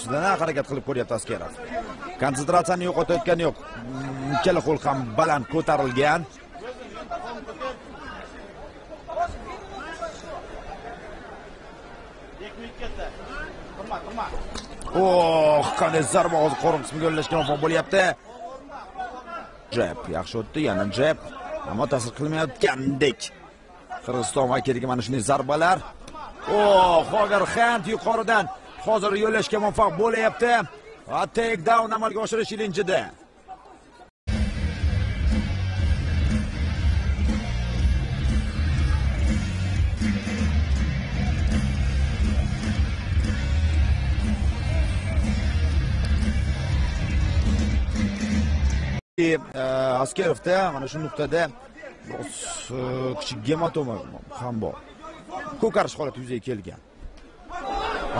Sizlarga harakat qilib ko'ryapti Askerov. Konsentratsiyani yo'qotayotgani yo'q. Ikkala qo'l ham baland ko'tarilgan. Qanday zarba hozir qo'rin qismiga yo'llashga muvaffaq bo'lyapti. Jab yaxshi o'tdi, yana jab. Ammo ta'sir qilmayotgandek. Qirg'iziston vakiliga mana shunday zarbalar. Hozir Xant yuqoridan hozir yo'llashga muvaffaq bo'lyapti. Va takedown amalga oshirish ilinjida. Askerovda mana shu nuqtada kichik gematoma ham bor. Ko'karish holati yuzaga kelgan.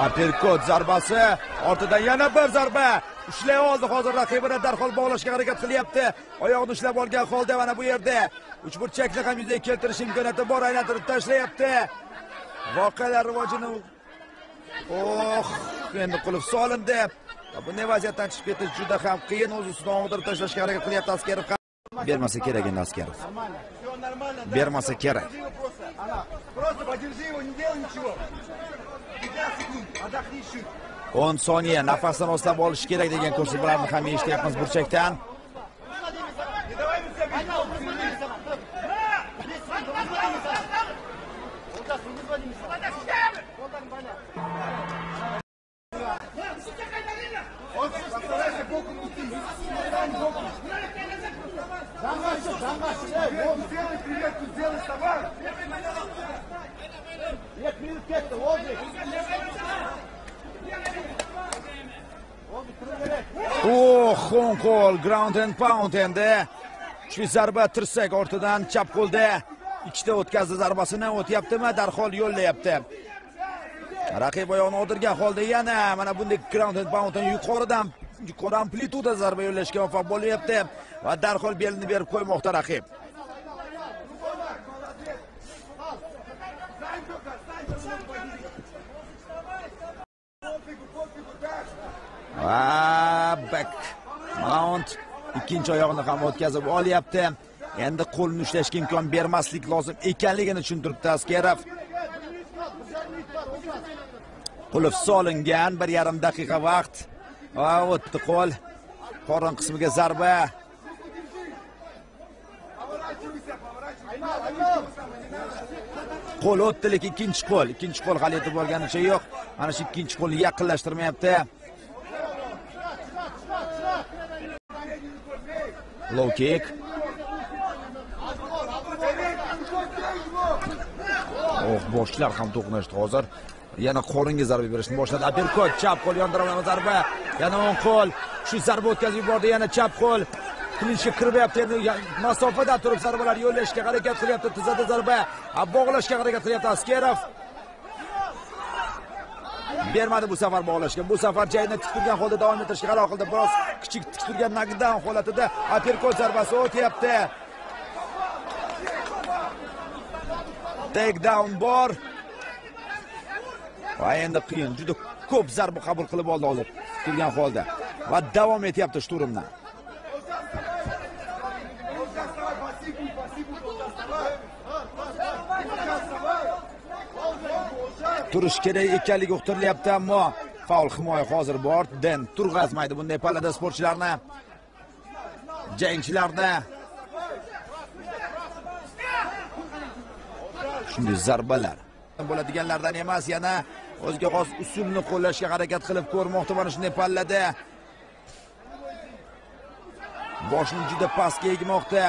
Uppercut zarbasi, ortidan yana bir zarba. Ushlay oldi hozir raqibini darhol bog'lashga harakat qilyapti. Oyoqni ushlab olgan holda mana bu yerda uchburchakni ham yuzaga keltirish imkoniyati bor, aylantirib tashlayapti. Voqealar rivojini endi qilib solindi. Bunday vaziyatdan chiqib ketish juda ham qiyin, o'z ustidan og'dirib tashlashga harakat qilyapti Askerov. Bermasa kerak endi Askerov. Bermasa kerak. Просто подержи его, не делай ничего. 50 секунд, отдохни чуть. 10 soniya nafasdan oslab olish kerak degan ko'rsatmalarni ham eshityapmiz burchakdan. Hong Kong ground and pound endi. Kuchli zarba tirsak ortidan chap qo'lda ikkita o'tkazdi zarbasini o'tyaptimi? Darhol yo'llayapti. Raqib oyog'ini o'tirgan holda yana mana bunday ground and pounddan yuqori amplituda zarba yo'llashga muvaffaq bo'lyapti va darhol belini berib qo'ymoqda raqib. Back mount ikkinchi oyog'ini ham o'tkazib olyapti. Endi qo'lni ushlashga imkon bermaslik lozim ekanligini tushuntiribdi Askerov. Qulf solingan 1,5 daqiqa vaqt. O'tdi qo'l. Qorin qismiga zarba. Qo'l o'tdi, lekin ikkinchi qo'l hali yetib olganicha yo'q. Mana shu ikkinchi qo'lni yaqinlashtirmayapti. Low kick. Boshlar ham to'qnashdi hozir. Yana qo'ringa zarba berishni boshladi. Uppercut, chap qo'l yondirama zarba. Yana o'ng qo'l. Shu zarba o'tkazib yubordi, yana chap qo'l. Klinchga kiryapti. Masofadan turib zarbalar yo'llashga harakat qilyapti. Tizada zarba, bog'lashga harakat qilyapti Askerov. Bermadi bu safar bog'lashga. Bu safar jayni tik turgan holda davom ettirishga qaror qildi. Biroz kichik tik turgan knockdown holatida uppercut zarbasi o'tyapti. Takedown bor. Va endi qiyin, juda ko'p zarba qabul qilib oldi hozir turgan holda va davom etyapti shturmni. Turish kerak ekanligi uqtirilyapti, ammo faul himoya hozir bor. Den turg'azmaydi bunday pallada sportchilarni, jangchilarni. Shunday zarbalar bo'ladiganlardan emas, yana o'ziga xos usulni qo'llashga harakat qilib ko'rmoqda mana shunday pallada. Boshni juda pastga egmoqda.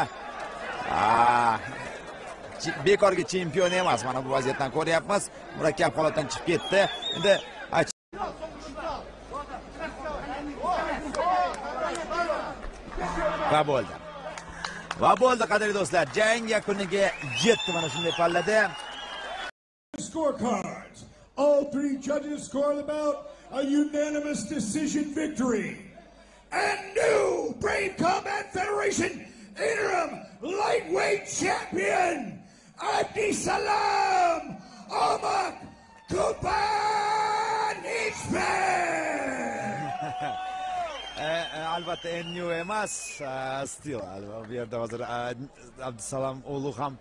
Bekorga chempion emas, mana bu vaziyatdan ko'ryapmiz. Murakkab holatdan chiqib ketdi. Endi va bo'ldi qadrli do'stlar, jang yakuniga yetdi mana shunday pallada. Scorecards. All three judges scored about a unanimous decision victory. And new Brave Combat Federation interim lightweight champion, Abdisalam Ahmed Kupan Ismail. albatta NU emas, Steel. Bu yerda hozir Abdusalom o'g'li ham